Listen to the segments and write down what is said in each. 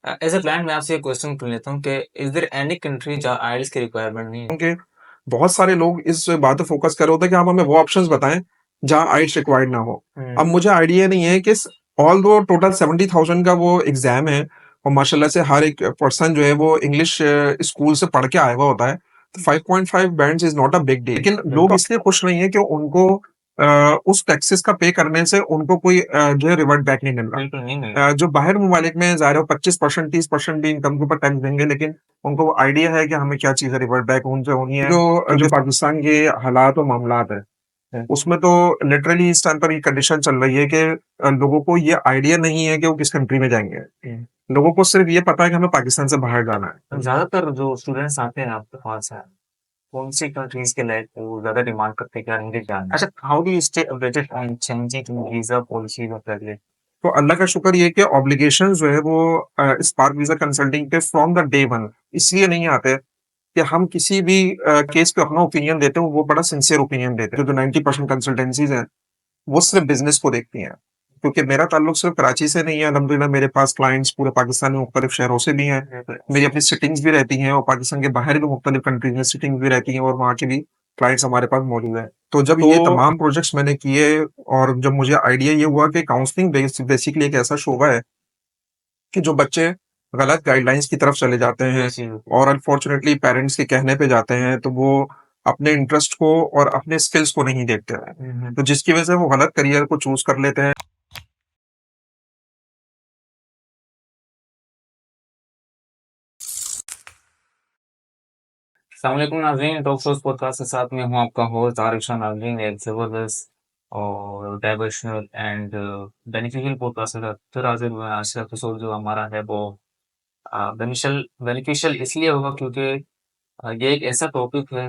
As a client मैं आपसे एक क्वेश्चन पूछ लेता हूँ कि इज देयर एनी कंट्री जहाँ आइल्स की रिक्वायरमेंट नहीं है? क्योंकि बहुत सारे लोग इस बात पे फोकस कर रहे होते हैं कि आप हमें वो ऑप्शंस बताएं जहां आइल्स रिक्वायर्ड ना हो। अब मुझे आइडिया नहीं है कि ऑल दो टोटल 70,000 का वो एग्जाम है और माशाल्लाह से हर एक पर्सन जो है वो इंग्लिश स्कूल से पढ़ के आया हुआ होता है, तो 5.5 bands is not a big deal. लेकिन लोग बिल्कुल। इसलिए खुश नहीं है कि उनको उस टैक्सेस का पे करने से उनको कोई जो है रिवर्ट बैक नहीं मिल रहा। बिल्कुल नहीं मिलेगा। जो बाहर ममालिक में ज़ाहिर है 25% 30% भी इनकम के ऊपर टैक्स देंगे, लेकिन उनको वो आइडिया है कि हमें क्या चीज़ें रिवर्ट बैक उनसे होनी है। जो पाकिस्तान के हालात और मामलात है उसमें तो लिटरली इस टाइम पर ये कंडीशन चल रही है कि लोगों को ये आइडिया नहीं है कि वो किस कंट्री में जाएंगे। लोगों को सिर्फ ये पता है कि हमें पाकिस्तान से बाहर जाना है। ज्यादातर जो स्टूडेंट्स आते हैं आपके पास है, कौन सी कंट्रीज के लाइक वो ज्यादा डिमांड करते हैं कि यार इंग्लिश जाना है? अच्छा, how do you stay updated on changing visa policies of regulate? तो अल्लाह का शुक्र ये कि ऑब्लिगेशन जो है वो स्पार्क वीजा कंसल्टिंग पे फ्रॉम द डे वन इसलिए नहीं आते कि हम किसी भी केस पे अपना ओपिनियन देते हैं, वो बड़ा सिंसियर ओपिनियन देते हैं। जो 90% कंसल्टेंसीज हैं वो सिर्फ बिजनेस को देखती हैं, क्योंकि मेरा ताल्लुक सिर्फ कराची से नहीं है। अल्हम्दुलिल्लाह मेरे पास क्लाइंट्स पूरे पाकिस्तान में मुख्तलिफ शहरों से भी हैं। मेरी अपनी सिटिंग्स भी रहती हैं और पाकिस्तान के बाहर भी मुख्तलिफ कंट्रीज में सिटिंग्स भी रहती हैं और वहाँ के भी क्लाइंट्स हमारे पास मौजूद हैं। तो जब ये तमाम प्रोजेक्ट्स मैंने किए और जब मुझे आइडिया ये हुआ कि काउंसलिंग बेसिकली एक ऐसा शोबा है कि जो बच्चे गलत गाइडलाइंस की तरफ चले जाते हैं और अनफॉर्चुनेटली पेरेंट्स के कहने पे जाते हैं, तो वो अपने इंटरेस्ट को और अपने स्किल्स को नहीं देखते हैं, तो जिसकी वजह से वो गलत करियर को चूज कर लेते हैं। अस्सलामुअलैकुम नाज़रीन, टॉक शोज पॉडकास्ट के साथ में हूँ आपका होस्ट आरिफ शाह नाज़रीन। एक ज़बरदस्त और डाइवर्शनल एंड बेनिफिशियल पॉडकास्ट के साथ फिर हाजिर हुए हैं। आज का एपिसोड जो हमारा है वो बेनिशियल बेनिफिशियल इसलिए होगा क्योंकि ये एक ऐसा टॉपिक है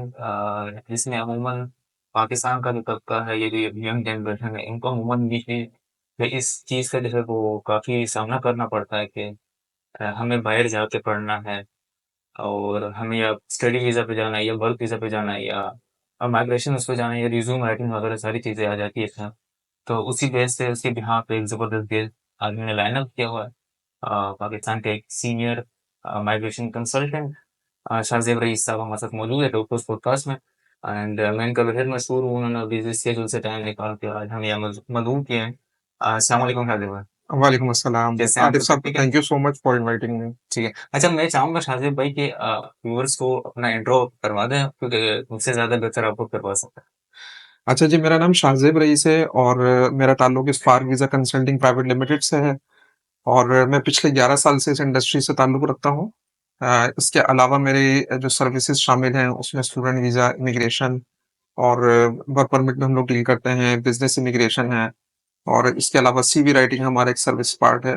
जिसमें अमूमन पाकिस्तान का जो तबका है, ये जो यंग जनरेशन है, इनको अमूमन ये इस चीज़ का जो है वो काफ़ी सामना करना पड़ता है कि हमें बाहर जाके पढ़ना है और हमें या स्टडी वीज़ा पे जाना है या वर्क वीज़ा पे जाना है या माइग्रेशन उस पे जाना है या रिज्यूम राइटिंग वगैरह सारी चीज़ें आ जाती है इसमें। तो उसी बेस से उसके बिहाफ पे एक ज़बरदस्त गेस्ट आदमी ने लाइन अप किया हुआ है। पाकिस्तान के एक senior migration consultant Shahzeb rice साहब हमारे साथ मौजूद है डॉक्टर्स पॉडकास्ट में। एंड मैं इनका बेहद मशहूर हूँ, उन्होंने बिज़ी शेड्यूल से टाइम निकाल के आज हमें यहाँ मदऊ किए हैं। अस्सलाम वालेकुम शाहज़ेब भाई। वालेकुम अस्सलाम कैसे हैं आप? आतिफ सब साहब, ठीक है? Thank you so much for inviting me. ठीक है। अच्छा, मैं चाहूँगा शाहज़ेब भाई कि व्यूअर्स को अपना इंट्रो करवा दें क्योंकि मुझसे ज़्यादा बेहतर आप लोग करवा सकते हैं। अच्छा जी, मेरा नाम शाहजेब रईस है और मेरा ताल्लुक spark visa consulting private limited से है और मैं पिछले 11 साल से इस इंडस्ट्री से ताल्लुक रखता हूँ। इसके अलावा मेरे जो सर्विसेज शामिल हैं उसमें स्टूडेंट वीज़ा, इमिग्रेशन और वर्क परमिट में हम लोग डील करते हैं, बिजनेस इमिग्रेशन है और इसके अलावा सीवी राइटिंग हमारा एक सर्विस पार्ट है।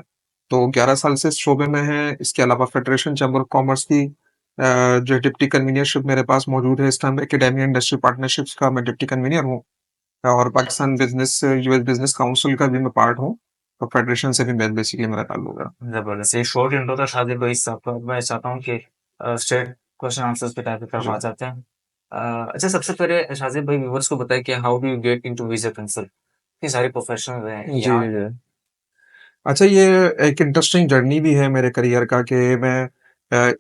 तो 11 साल से इस शोबे में है। इसके अलावा फेडरेशन चैम्बर ऑफ कॉमर्स की जो डिप्टी कन्वीनियरशिप मेरे पास मौजूद है। इस टाइम एकेडमी इंडस्ट्री पार्टनरशिप्स का मैं डिप्टी कन्वीनियर हूँ और Pakistan business US business council का भी मैं पार्ट हूँ। तो फेडरेशन से भी मैं बेसिकली मेरा ताल्लुक है। ज़बरदस्त, ये शॉर्ट इंट्रो था शाहज़ेब भाई साहब का। मैं चाहता हूँ कि स्ट्रेट क्वेश्चन आंसर्स पे टाइप जी करना चाहते हैं। अच्छा, सबसे पहले शाहज़ेब भाई व्यूअर्स को बताएं कि how do you get into visa consult? इतनी सारी प्रोफेशनल हैं जी यहाँ। जी। अच्छा, ये एक इंटरेस्टिंग जर्नी भी है मेरे करियर का कि मैं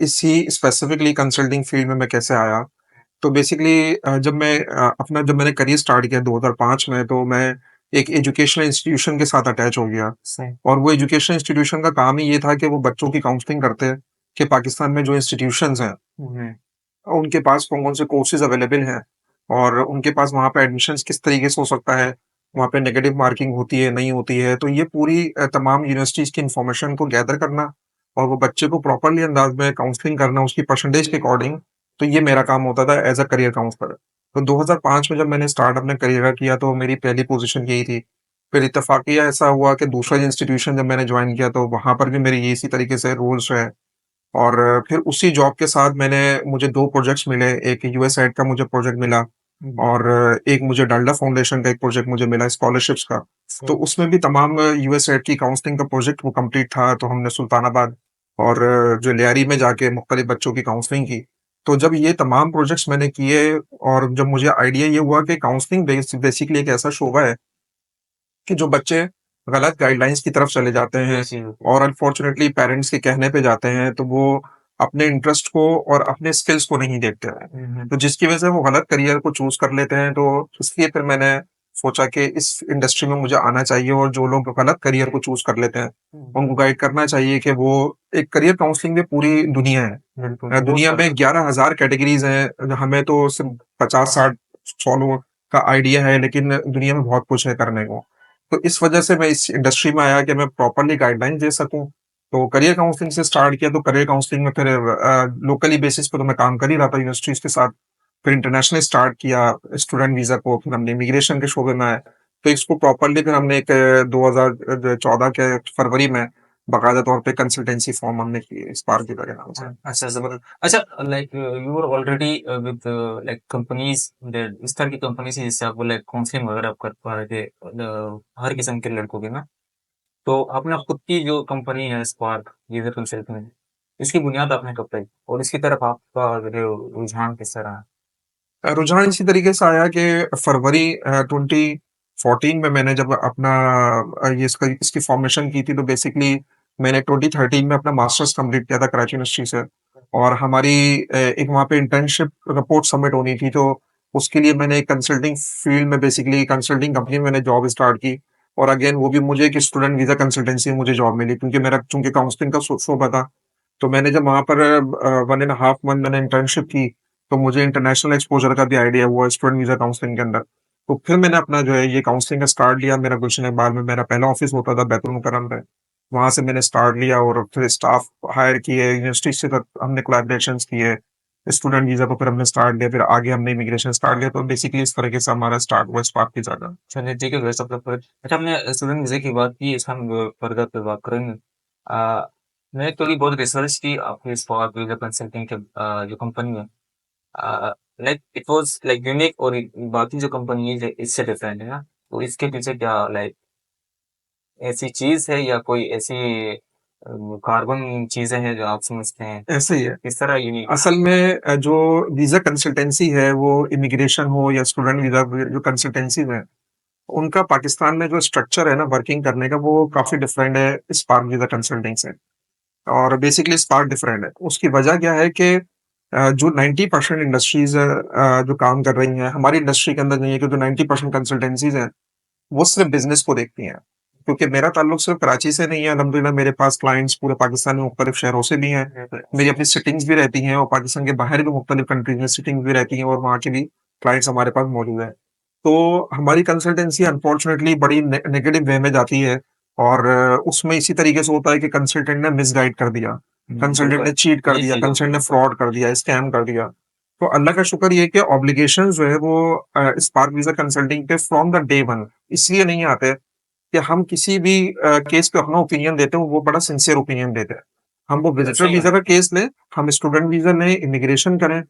इसी स्पेसिफिकली कंसल्टिंग फील्ड में मैं कैसे आया। तो बेसिकली जब मैंने करियर स्टार्ट किया 2005 में, तो मैं एक एजुकेशनल इंस्टीट्यूशन के साथ अटैच हो गया सही। और वो एजुकेशनल इंस्टीट्यूशन का काम ही ये था कि वो बच्चों की काउंसलिंग करते हैं कि पाकिस्तान में जो इंस्टीट्यूशंस हैं हम्म। उनके पास कौन-कौन से कोर्सेज़ अवेलेबल हैं और उनके पास वहाँ पे एडमिशन्स किस तरीके से हो सकता है, वहाँ पे नेगेटिव मार्किंग होती है, नहीं होती है। तो ये पूरी तमाम यूनिवर्सिटीज़ की इन्फॉर्मेशन को गैदर करना और वो बच्चे को प्रॉपर्ली अंदाज़ में काउंसलिंग करना उसकी परसेंटेज के अकॉर्डिंग, तो ये मेरा काम होता था एज़ अ करियर काउंसलर। तो 2005 में जब मैंने स्टार्ट अपने करियर का किया तो मेरी पहली पोज़ीशन यही थी। फिर इत्तेफ़ाक़िया ऐसा हुआ कि दूसरा इंस्टीट्यूशन जब मैंने जॉइन किया तो वहाँ पर भी मेरे ये इसी तरीके से रोल्स रहे और फिर उसी जॉब के साथ मुझे 2 प्रोजेक्ट्स मिले, एक यूएसएड का मुझे प्रोजेक्ट मिला और एक मुझे डालडा फाउंडेशन का एक प्रोजेक्ट मुझे मिला स्कॉलरशिप्स का। तो उसमें भी तमाम यूएसएड की काउंसलिंग का प्रोजेक्ट वो कंप्लीट था, तो हमने सुल्तानाबाद और जो लियारी में जाके मुख्तलिफ बच्चों की काउंसलिंग की। तो जब ये तमाम प्रोजेक्ट्स मैंने किए और जब मुझे आइडिया ये हुआ कि काउंसलिंग बेसिकली एक ऐसा शोबा है कि जो बच्चे गलत गाइडलाइंस की तरफ चले जाते हैं जी, और अनफॉर्चुनेटली पेरेंट्स के कहने पे जाते हैं, तो वो अपने इंटरेस्ट को और अपने स्किल्स को नहीं देखते हैं। तो जिसकी वजह से वो गलत करियर को चूज कर लेते हैं। तो इसलिए फिर मैंने सोचा कि इस इंडस्ट्री में मुझे आना चाहिए, और जो लोग गलत करियर को चूज कर लेते हैं उनको गाइड करना चाहिए कि वो एक करियर काउंसलिंग में पूरी दुनिया है। बिल्कुल, बहुत दुनिया सारे में 11,000 कैटेगरीज हैं। हमें तो सिर्फ 50-60 100 का आइडिया है, लेकिन दुनिया में बहुत कुछ है करने को। तो इस वजह से मैं इस इंडस्ट्री में आया कि मैं प्रॉपर्ली गाइडलाइन दे सकूं। तो करियर काउंसलिंग से स्टार्ट किया। तो करियर काउंसलिंग में फिर लोकली बेसिस पे तो मैं काम कर ही रहा था यूनिवर्सिटीज के साथ। फिर इंटरनेशनल स्टार्ट किया स्टूडेंट वीजा को, फिर हमने इमिग्रेशन के शोबे में आए। तो इसको प्रॉपर्ली फिर हमने एक 2014 के फरवरी में बाकायदा तौर पे कंसल्टेंसी फॉर्म हमने की इस बार की के नाम से। अच्छा जबरदस्त। अच्छा, like you are already with like companies, इस तरह की कंपनीज है जिससे आपको लाइक काउंसलिंग वगैरह आप कर पा रहे थे हर किस्म के लड़कों की ना। तो आपने खुद की जो कंपनी है स्पार्क यूजर कंसल्टिंग, इसकी बुनियाद आपने कब रखी और इसकी तरफ आपका जो रुझान किस तरह है? रुझान इसी तरीके से आया कि फरवरी 2014 में मैंने जब अपना ये इसकी फॉर्मेशन की थी, तो बेसिकली मैंने 2013 में अपना मास्टर्स कंप्लीट किया था कराची यूनिवर्सिटी से। और हमारी एक वहाँ पे इंटर्नशिप रिपोर्ट सबमिट होनी थी, तो उसके लिए मैंने एक कंसल्टिंग फील्ड में बेसिकली कंसल्टिंग कंपनी में मैंने जॉब स्टार्ट की। और अगेन वो भी मुझे एक स्टूडेंट वीजा कंसल्टेंसी में मुझे जॉब मिली, क्योंकि मेरा चूंकि काउंसलिंग का शोबा था। तो मैंने जब वहाँ पर 1.5 मंथ मैंने इंटर्नशिप की, तो मुझे इंटरनेशनल एक्सपोजर का भी आइडिया हुआ स्टूडेंट वीजा काउंसलिंग के अंदर। तो फिर मैंने अपना जो है ये काउंसलिंग का स्टार्ट लिया। मेरा गुलशन इकबाल में मेरा पहला ऑफिस होता था बैतुल मुकर्रम पे। वहां से मैंने स्टार्ट लिया और फिर स्टाफ हायर किए, यूनिवर्सिटी से तक हमने कोलैबोरेशंस किए। स्टूडेंट वीजा को फिर हमने स्टार्ट लिया, फिर आगे हमने इमिग्रेशन स्टार्ट लिया। तो बेसिकली इस तरीके से हमारा स्टार्ट हुआ स्पार्क की जगह। चलिए ठीक है, वैसे मतलब अच्छा, हमने स्टूडेंट वीज़े की बात की, इसका हम फर्दर पे बात करेंगे। मैंने थोड़ी बहुत रिसर्च की आपके स्पार्क वीज़ा कंसल्टिंग के जो कंपनी है, like it was like unique और बाकी जो कंपनी है इससे डिफरेंट है ना। तो इसके पीछे क्या लाइक ऐसी चीज़ है या कोई ऐसी कार्बन चीज़ें हैं जो आप समझते हैं? ऐसे ही है। किस तरह यूनिक? असल में जो वीजा कंसल्टेंसी है, वो इमिग्रेशन हो या स्टूडेंट वीजा जो कंसल्टेंसी है, उनका पाकिस्तान में जो स्ट्रक्चर है ना वर्किंग करने का, वो काफी डिफरेंट है स्पार्क वीजा कंसल्टिंग से। और बेसिकली स्पार्क डिफरेंट है। उसकी वजह क्या है कि जो 90% इंडस्ट्रीज जो काम कर रही हैं हमारी इंडस्ट्री के अंदर नहीं है, कि जो 90% कंसल्टेंसीज हैं वो सिर्फ बिजनेस को देखती हैं। क्योंकि मेरा ताल्लुक सिर्फ कराची से नहीं है, अल्हम्दुलिल्लाह मेरे पास क्लाइंट्स पूरे पाकिस्तान में मुख्तलिफ शहरों से भी हैं। मेरी अपनी सिटिंग्स भी रहती हैं, और पाकिस्तान के बाहर भी मुख्तलिफ कंट्रीज में सिटिंग्स भी रहती हैं, और वहाँ के भी क्लाइंट्स हमारे पास मौजूद हैं। तो हमारी कंसल्टेंसी अनफॉर्चुनेटली बड़ी नेगेटिव वे में जाती है। और उसमें इसी तरीके से होता है कि कंसल्टेंट ने मिसगाइड कर दिया, कंसल्टेंट ने चीट कर दिया, कंसल्टेंट ने फ्रॉड कर दिया, स्कैम कर दिया। तो अल्लाह का शुक्र ये कि ऑब्लिगेशन जो है वो स्पार्क वीजा कंसल्टिंग पे फ्रॉम द डे वन इसलिए नहीं आते कि हम किसी भी केस पे अपना ओपिनियन देते हैं, वो बड़ा सिंसियर ओपिनियन देते हैं। हम वो विजिटर सही वीजा है। का केस लें, हम स्टूडेंट वीजा लें, इमिग्रेशन करें,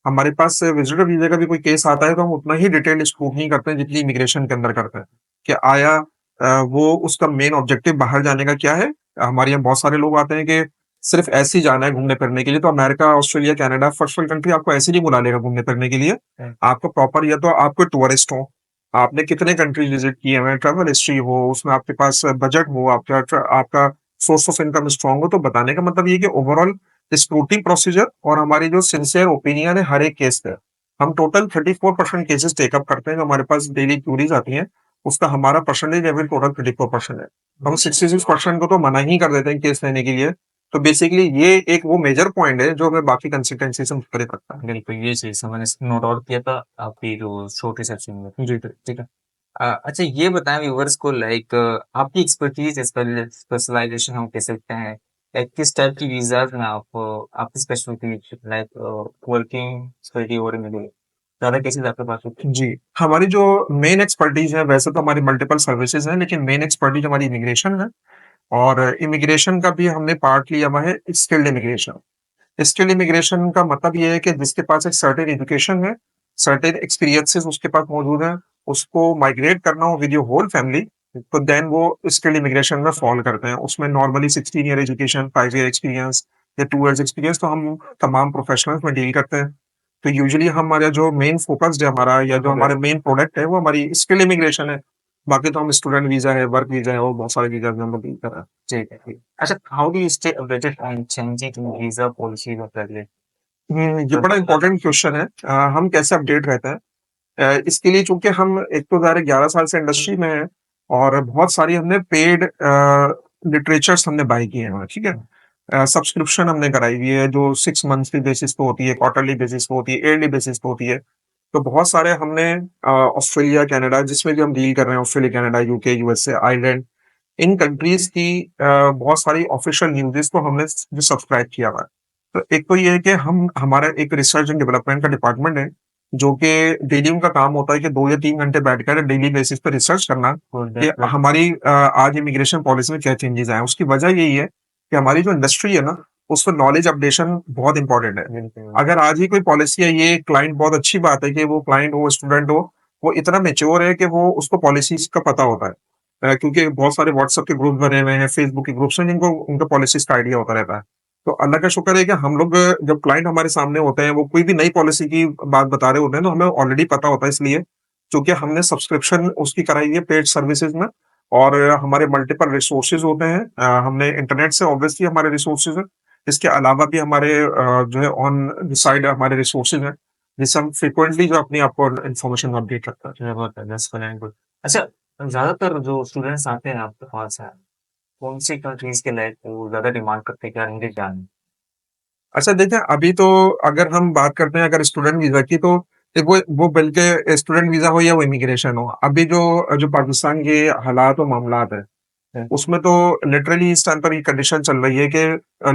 हमारे पास विजिटर वीजा का भी कोई केस आता है, तो हम उतना ही डिटेल स्क्रूटनी करते हैं जितनी इमिग्रेशन के अंदर करते हैं। कि आया वो उसका मेन ऑब्जेक्टिव बाहर जाने का क्या है। हमारे यहाँ बहुत सारे लोग आते हैं कि सिर्फ ऐसे ही जाना है घूमने फिरने के लिए, तो America, Australia, Canada, first world country आपको ऐसे नहीं बुला लेगा घूमने फिरने के लिए। आपको प्रॉपर, या तो आपको टूरिस्ट हो, आपने कितने कंट्रीज विजिट किए हैं, ट्रैवल हिस्ट्री हो, उसमें आपके पास बजट हो, आपका आपका सोर्स ऑफ इनकम स्ट्रांग हो। तो बताने का मतलब ये कि ओवरऑल स्क्रूटिंग प्रोसीजर और हमारी जो सिंसियर ओपिनियन है हर एक केस पे, हम टोटल 34% केसेस टेकअप करते हैं। जो हमारे पास डेली क्यूरीज आती हैं, उसका हमारा परसेंटेज लेवल टोटल 34% है। हम 66% को तो मना ही कर देते हैं केस लेने के लिए। तो बेसिकली ये एक वो मेजर पॉइंट है जो हमें बाकी कंसिस्टेंसी से मुख्तलिफ रखता है। बिल्कुल, ये चीज़ मैंने नोट आउट किया था आपकी जो छोटी सेक्शन में। जी। ठीक है। अच्छा, ये बताएं व्यूवर्स को लाइक आपकी एक्सपर्टीज स्पेशलाइजेशन हम कह सकते हैं, लाइक किस टाइप की वीजाज में आप आपकी स्पेशलिटी लाइक वर्किंग स्टडी और मिले ज्यादा केसेस आपके पास होते हैं? जी, हमारी जो मेन एक्सपर्टीज है, वैसे तो हमारी मल्टीपल सर्विसेज हैं, लेकिन मेन एक्सपर्टीज हमारी इमिग्रेशन है। और इमिग्रेशन का भी हमने पार्ट लिया हुआ है स्किल्ड इमिग्रेशन। स्किल्ड इमिग्रेशन का मतलब ये है कि जिसके पास एक सर्टेन एजुकेशन है, सर्टेन एक्सपीरियंसेस उसके पास मौजूद हैं, उसको माइग्रेट करना हो विद योर होल फैमिली, तो देन वो स्किल्ड इमिग्रेशन में फॉल करते हैं। उसमें normally 16 year education, 5 year experience या 2 ईयर्स एक्सपीरियंस, तो हम तमाम प्रोफेशनल्स में डील करते हैं। तो यूजुअली हमारा जो मेन फोकस्ड है हमारा, या जो हमारे मेन प्रोडक्ट है, वो हमारी स्किल इमिग्रेशन है। बाकी तो हम स्टूडेंट वीज़ा है, वर्क वीज़ा है और बहुत सारे वीज़ा हम लोग डील कर रहे हैं। ठीक है, ठीक। अच्छा, how do you stay updated on changing visa policies of regulate ये बड़ा इंपॉर्टेंट क्वेश्चन है। हम कैसे अपडेट रहते हैं? इसके लिए चूँकि हम एक तो ज़ाहिर है 11 साल से इंडस्ट्री में हैं और बहुत सारी हमने पेड लिटरेचर्स हमने बाय किए हैं, ठीक है? सब्सक्रिप्शन हमने कराई हुई है जो 6 मंथ्स की बेसिस पे होती है, क्वार्टरली बेसिस पे होती है, ईयरली बेसिस पे होती है। तो बहुत सारे हमने ऑस्ट्रेलिया, कनाडा जिसमें भी हम डील कर रहे हैं, Australia, Canada, UK, USA, Ireland, इन कंट्रीज की बहुत सारी ऑफिशियल न्यूज़ेस को हमने जो सब्सक्राइब किया हुआ है। तो एक तो ये है कि हम हमारा एक रिसर्च एंड डेवलपमेंट का डिपार्टमेंट है, जो कि डेली उनका काम होता है कि 2 या 3 घंटे बैठकर डेली बेसिस पे रिसर्च करना कि हमारी आज इमिग्रेशन पॉलिसी में क्या चेंजेस आए हैं। उसकी वजह यही है कि हमारी जो इंडस्ट्री है ना, उसमें नॉलेज अपडेशन बहुत इंपॉर्टेंट है। अगर आज ही कोई पॉलिसी है, ये क्लाइंट बहुत अच्छी बात है कि वो क्लाइंट हो, स्टूडेंट हो, वो इतना मैच्योर है कि वो उसको पॉलिसीज का पता होता है। क्योंकि बहुत सारे व्हाट्सएप के ग्रुप बने हुए हैं, फेसबुक के ग्रुप्स हैं जिनको उनका पॉलिसीज का आइडिया होता रहता है। तो अल्लाह का शुक्र है कि हम लोग जब क्लाइंट हमारे सामने होते हैं, वो कोई भी नई पॉलिसी की बात बता रहे होते हैं, तो हमें ऑलरेडी पता होता है, इसलिए क्योंकि हमने सब्सक्रिप्शन उसकी कराई है पेड सर्विसेज में और हमारे मल्टीपल रिसोर्सेज होते हैं। हमने इंटरनेट से ऑब्वियसली हमारे रिसोर्सेज हैं। इसके अलावा भी हमारे जो है ऑन साइड हमारे रिसोर्सेज हैं, जिससे हम फ्रिक्वेंटली जो अपनी आपको इन्फॉर्मेशन अपडेट रखता है। That's well and good. अच्छा, ज़्यादातर जो स्टूडेंट्स आते हैं आपके पास हैं, कौन सी कंट्रीज़ के लाइक वो ज़्यादा डिमांड करते हैं, क्या इनके जान? अच्छा देखें, अभी तो अगर हम बात करते हैं अगर स्टूडेंट वीजा की, तो वो बल्कि स्टूडेंट वीजा हो या वो इमिग्रेशन हो, अभी जो जो पाकिस्तान के हालात और मामलात है, उसमें तो लिटरली इस टाइम पर ये कंडीशन चल रही है कि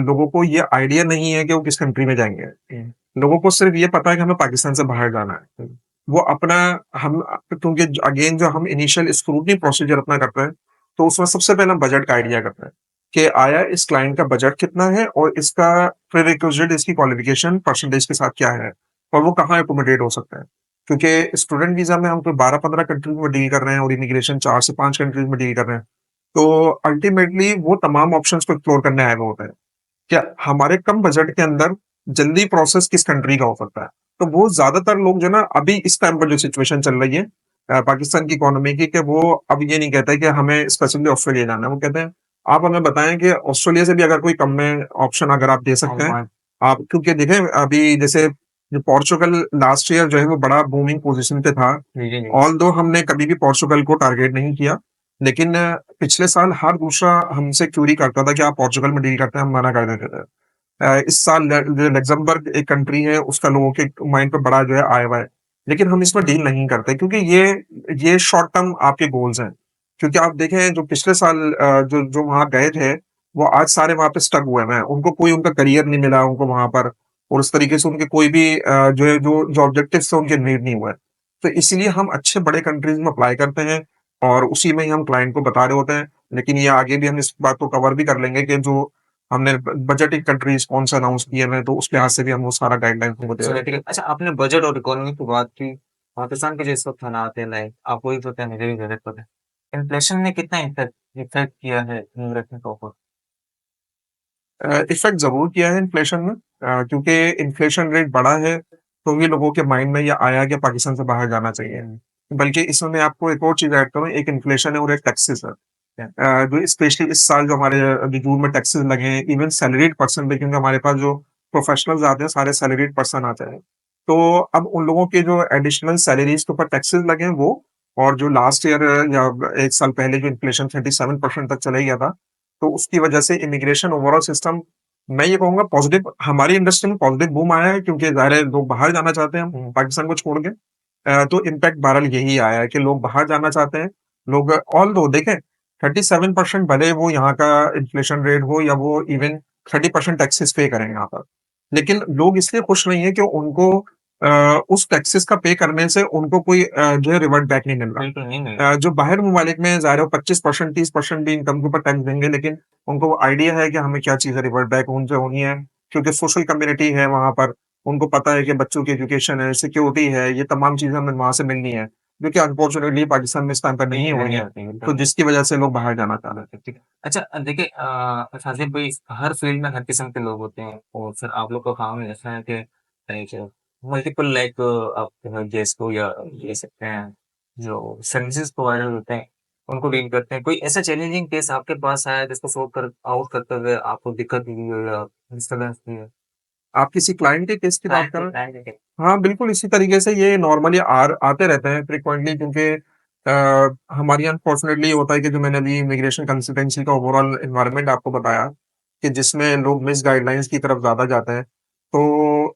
लोगों को ये आइडिया नहीं है कि वो किस कंट्री में जाएंगे। लोगों को सिर्फ ये पता है कि हमें पाकिस्तान से बाहर जाना है। वो अपना हम क्योंकि अगेन जो हम इनिशियल स्क्रूटनी प्रोसीजर अपना करते हैं, तो उसमें सबसे पहले हम बजट का आइडिया करते हैं कि आया इस क्लाइंट का बजट कितना है और इसका प्रीरिक्विजिट इसकी क्वालिफिकेशन परसेंटेज के साथ क्या है और वो कहाँ एकोमोडेट हो सकता है। क्योंकि स्टूडेंट वीजा में हम कोई 12-15 कंट्रीज में डील कर रहे हैं और इमिग्रेशन 4 से 5 कंट्रीज में डील कर रहे हैं। तो अल्टीमेटली वो तमाम ऑप्शंस को एक्सप्लोर करने आए हुए होते हैं। क्या हमारे कम बजट के अंदर जल्दी प्रोसेस किस कंट्री का हो सकता है? तो वो ज्यादातर लोग जो ना अभी इस टाइम पर जो सिचुएशन चल रही है पाकिस्तान की इकोनॉमी की, कि वो अब ये नहीं कहते कि हमें स्पेसिफिकली ऑस्ट्रेलिया जाना है। वो कहते हैं आप हमें बताएं कि ऑस्ट्रेलिया से भी अगर कोई कम में ऑप्शन अगर आप दे सकते हैं आप, क्योंकि देखें अभी जैसे जो पोर्चुगल लास्ट ईयर जो है वो बड़ा बूमिंग पोजीशन पे था। ऑल दो हमने कभी भी पोर्चुगल को टारगेट नहीं किया, लेकिन पिछले साल हर दूसरा हमसे क्यूरी करता था कि आप पोर्चुगल में डील करते हैं, हम मना कर देते थे। इस साल लग्जमबर्ग एक कंट्री है, उसका लोगों के माइंड पे बड़ा जो है आया हुआ है, लेकिन हम इसमें डील नहीं करते क्योंकि ये शॉर्ट टर्म आपके गोल्स हैं। क्योंकि आप देखें जो पिछले साल जो जो वहां गए थे, वो आज सारे वहां पे स्टक हुए हैं, उनको कोई उनका करियर नहीं मिला उनको वहां पर, और उस तरीके से उनके कोई भी जो है जो जो ऑब्जेक्टिव थे उनके मीट नहीं हुए। तो इसीलिए हम अच्छे बड़े कंट्रीज में अप्लाई करते हैं और उसी में ही हम क्लाइंट को बता रहे होते हैं। लेकिन ये आगे भी हम इस बात को कवर भी कर लेंगे कि जो हमने बजटिंग कंट्रीज कौन सा अनाउंस किए हैं, तो उस लिहाज से भी हम वो सारा गाइडलाइन तुमको दे रहे चलिए, हैं। ठीक है। अच्छा, आपने बजट और इकोनॉमी की बात की। पाकिस्तान के जो इस वक्त हालात है, लाइक आपको ही पता है, मुझे भी जरूरत पता है, इन्फ्लेशन ने कितना इफेक्ट इफेक्ट किया है इमिग्रेशन के ऊपर? इफेक्ट जरूर किया है इन्फ्लेशन में, क्योंकि इन्फ्लेशन रेट बढ़ा है तो भी लोगों के माइंड में ये आया कि पाकिस्तान से बाहर जाना चाहिए। बल्कि इसमें मैं आपको एक और चीज ऐड करूँ, एक इन्फ्लेशन है और एक टैक्सेस है। जो स्पेशली इस साल जो हमारे अभी जून में टैक्सेस लगे हैं, इवन सैलरीड पर्सन भी, क्योंकि हमारे पास जो प्रोफेशनल्स आते हैं सारे सैलरीड पर्सन आते हैं। तो अब उन लोगों के जो एडिशनल सैलरीज के ऊपर टैक्सेस लगे हैं वो, और जो लास्ट ईयर या एक साल पहले जो इन्फ्लेशन 37% तक चला गया था, तो उसकी वजह से इमिग्रेशन ओवरऑल सिस्टम, मैं ये कहूंगा पॉजिटिव, हमारी इंडस्ट्री में पॉजिटिव बूम आया है क्योंकि जाहिर है लोग बाहर जाना चाहते हैं पाकिस्तान को छोड़ के। तो इम्पैक्ट बहरहाल यही आया है कि लोग बाहर जाना चाहते हैं। लोग ऑल दो देखें 37% भले वो यहाँ का इन्फ्लेशन रेट हो या वो इवन 30% टैक्सेस पे करें यहाँ पर, लेकिन लोग इसलिए खुश नहीं है कि उनको उस टैक्सेस का पे करने से उनको कोई जो है रिवर्ट बैक नहीं मिल रहा। बिल्कुल नहीं मिल जो बाहर ममालिक में ज़ाहिर है 25% 30% भी इनकम के ऊपर टैक्स देंगे, लेकिन उनको वो आइडिया है कि हमें क्या चीज़ रिवर्ट बैक उनसे होनी है, क्योंकि सोशल कम्युनिटी है वहाँ पर। उनको पता है कि बच्चों की एजुकेशन है, सिक्योरिटी है, ये तमाम चीज़ें हमें वहाँ से मिलनी है, जो कि अनफॉर्चुनेटली पाकिस्तान में इस टाइम पर नहीं हो रही है, आती, तो बिल्कुल। जिसकी वजह से लोग बाहर जाना चाह रहे थे। ठीक है। अच्छा, देखिए, साजिद भाई, हर फील्ड में हर किस्म के लोग होते हैं और फिर आप लोग का काम ऐसा है कि लाइक मल्टीपल लाइक आप गेस्ट को या ले सकते हैं जो सर्विसेज प्रोवाइडर होते हैं, उनको डील करते हैं। कोई ऐसा चैलेंजिंग केस आपके पास आया है जिसको सॉल्व कर आउट करते हुए आपको दिक्कत हुई हो या डिस्टर्बेंस हुई है? आप किसी क्लाइंट के केस की बात कर रहे हैं? क्लाइंट के हाँ, बिल्कुल इसी तरीके से ये नॉर्मली आते रहते हैं फ्रीक्वेंटली, क्योंकि हमारे यहाँ अनफॉर्चुनेटली ये होता है कि जो मैंने अभी इमिग्रेशन कंसल्टेंसी का ओवरऑल एनवायरनमेंट आपको बताया, कि जिसमें लोग मिस गाइडलाइंस की तरफ ज़्यादा जाते हैं। तो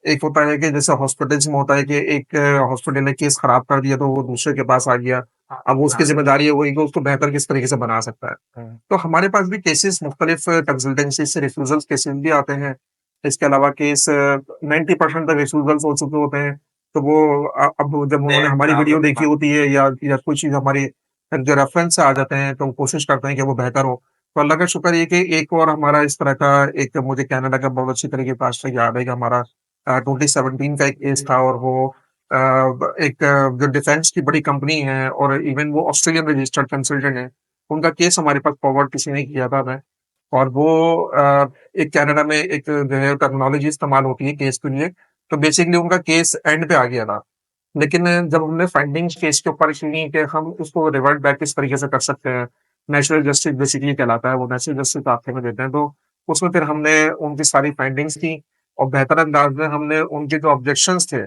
एक होता है कि जैसे हॉस्पिटल्स में होता है कि एक हॉस्पिटल ने केस खराब कर दिया तो वो दूसरे के पास आ गया। हाँ, अब वो उसकी हाँ। ज़िम्मेदारी है वही कि उसको बेहतर किस तरीके से बना सकता है। हुँ, तो हमारे पास भी केसेस मुख्तलिफ कंसल्टेंसी से रिफ्यूज़ल्स केसेस भी आते हैं। इसके अलावा केस 90% तक रिफ्यूज़ल्स हो चुके होते हैं। तो वो अब जब उन्होंने हमारी वीडियो देखी होती है या कोई चीज़ हमारी जो रेफ़रेंस से आ जाते हैं, तो हम कोशिश करते हैं कि वो बेहतर हो। तो अल्लाह का शुक्र है कि एक और हमारा इस तरह का एक मुझे कनाडा का बहुत अच्छी तरीके से आज तक याद है कि हमारा 2017 का एक केस था, और वो जो डिफेंस की बड़ी कंपनी है और इवन वो ऑस्ट्रेलियन रजिस्टर्ड कंसल्टेंट है, उनका केस हमारे पास फॉरवर्ड किसी ने किया था हमें। और वो एक कनाडा में एक जो है टर्मिनोलॉजी इस्तेमाल होती है केस के लिए, तो बेसिकली उनका केस एंड पे आ गया था। लेकिन जब हमने फाइंडिंग्स केस के ऊपर की कि हम उसको रिवर्ट बैक किस तरीके से कर सकते हैं, नेचुरल जस्टिस बेसिकली कहलाता है, वो नेचुरल जस्टिस आपके में देते हैं, तो उसमें फिर हमने उनकी सारी फाइंडिंग्स की और बेहतर अंदाज में हमने उनके जो ऑब्जेक्शंस थे,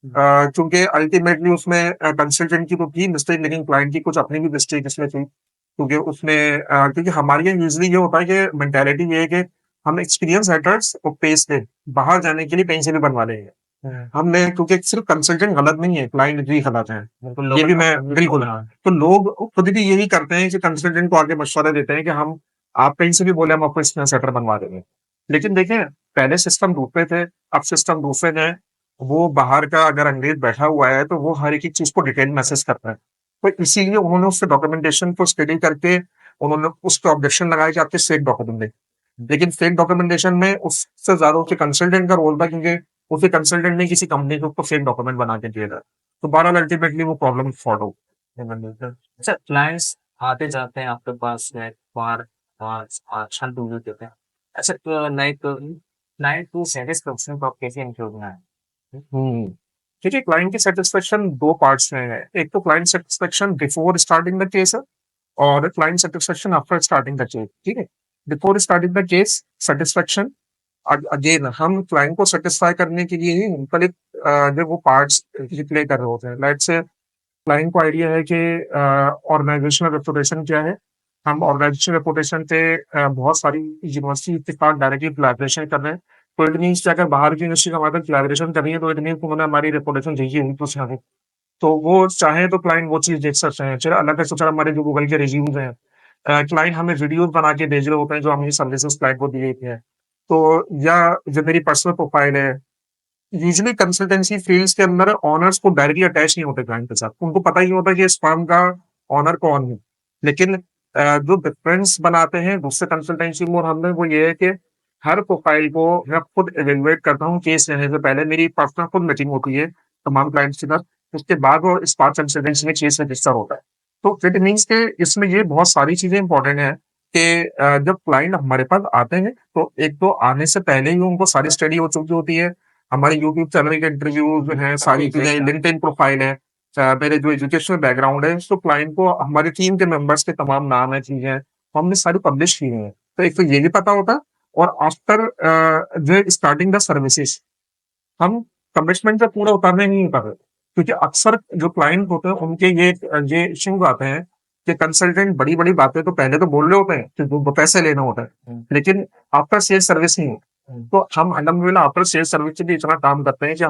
क्योंकि अल्टीमेटली उसमें कंसल्टेंट की तो की मिस्टेक, लेकिन क्लाइंट की कुछ अपनी भी मिस्टेक इसमें थी, क्योंकि उसने क्योंकि हमारे यहाँ यूजुअली ये होता है कि मेंटालिटी ये है कि हम एक्सपीरियंस हेडर्स और पे स्लिप बाहर जाने के लिए कहीं से भी बनवा लेंगे। हुँ। हमने क्योंकि सिर्फ कंसल्टेंट गलत नहीं है, क्लाइंट भी गलत है। बिल्कुल ये लोकल भी मैं कंपनी बिल्कुल, हाँ। तो लोग खुद भी यही करते हैं कि कंसल्टेंट को आगे मशवरा देते हैं कि हम आप कहीं से भी बोले हम आपको इसमें सेटर बनवा देंगे। लेकिन देखें, पहले सिस्टम दूसरे थे, अब सिस्टम दूसरे हैं। वो बाहर का अगर अंग्रेज बैठा हुआ है तो वो हर एक चीज़ को डिटेल में असेस करता है। तो इसीलिए उन्होंने उससे डॉक्यूमेंटेशन को स्टडी करके उन्होंने उस पे ऑब्जेक्शन लगाया कि आपके फेक डॉक्यूमेंट दें। लेकिन फेक डॉक्यूमेंटेशन में उससे ज़्यादा उसके कंसल्टेंट का रोल था, क्योंकि उसके कंसल्टेंट ने किसी कंपनी को उसको फेक डॉक्यूमेंट बना के दिया था। तो बहरहाल अल्टीमेटली वो प्रॉब्लम सॉर्ट हो गई। अच्छा क्लाइंट्स आते जाते हैं आपके पास लाइक फॉर अच्छा रिव्यू देते हैं। अच्छा लाइक क्लाइंट की सैटिस्फैक्शन को आप कैसे इंश्योर बनाएँ? हुँ। देखिए, क्लाइंट की सैटिस्फैक्शन 2 पार्ट्स में है। एक तो client satisfaction before starting the case है, और client satisfaction after starting the case, ठीक है? Before starting the case satisfaction, again हम क्लाइंट को सैटिस्फाई करने के लिए ही मुख्तलिफ जो वो पार्ट्स प्ले कर रहे होते हैं। लेट्स से क्लाइंट को आइडिया है कि ऑर्गेनाइजेशनल रेपुटेशन क्या है। हम ऑर्गेनाइजेशन रेपुटेशन पे बहुत सारी यूनिवर्सिटी के साथ डायरेक्टली कोलैबोरेशन कर रहे हैं। तो इट मीन्स कि अगर बाहर की यूनिवर्सिटी हमारे साथ कोलैबोरेशन कर रही है, तो इट मीन्स उन्होंने हमारी रेपुटेशन देखी होगी तो से आगे। तो वो चाहे तो क्लाइंट वो चीज़ देख सकते हैं। चलो अलग से चलो हमारे जो गूगल के रिव्यूज़ हैं, क्लाइंट हमें वीडियोज़ बना के भेज रहे होते हैं जो हमने सर्विसेज़ क्लाइंट को दी होती हैं। तो या जो मेरी पर्सनल प्रोफाइल है, यूजुअली कंसल्टेंसी फील्ड्स के अंदर ओनर्स को डायरेक्टली अटैच नहीं होते क्लाइंट के साथ। उनको पता ही होता है कि इस फर्म का ओनर कौन है। लेकिन जो डिफरेंस बनाते हैं दूसरे कंसल्टेंसी में और हममें, वो ये है कि हर प्रोफाइल को मैं खुद इवैल्यूएट करता हूँ। केस लेने से पहले मेरी पर्सनल खुद मीटिंग होती है तमाम क्लाइंट्स के साथ। उसके बाद वो स्पार्क कंसल्टेंसी में केस रजिस्टर होता है। तो इट मीन्स के इसमें ये बहुत सारी चीज़ें इंपॉर्टेंट हैं कि जब क्लाइंट हमारे पास आते हैं, तो एक तो आने से पहले ही उनको सारी स्टडी हो चुकी होती है। हमारे यूट्यूब चैनल के इंटरव्यूज़ हैं, सारी चीज़ें, लिंक्डइन प्रोफाइल है, मेरे जो एजुकेशनल बैकग्राउंड है, तो क्लाइंट को हमारी टीम के मेंबर्स के तमाम नाम है, चीज़ें हैं, वो हमने सारी पब्लिश की हुई हैं। तो एक तो ये भी पता होता है, और आफ्टर जो स्टार्टिंग द सर्विसेज़, हम कमिटमेंट पे पूरा उतरने नहीं उतर, क्योंकि अक्सर जो क्लाइंट होते हैं उनके ये इश्यूज आते हैं कि कंसल्टेंट बड़ी बड़ी बातें तो पहले तो बोल रहे होते हैं कि वो पैसे लेना होता है, लेकिन आफ्टर सेल सर्विस नहीं होता। तो हम अलहमदुलिल्लाह आफ्टर सेल सर्विस से भी इतना काम करते हैं कि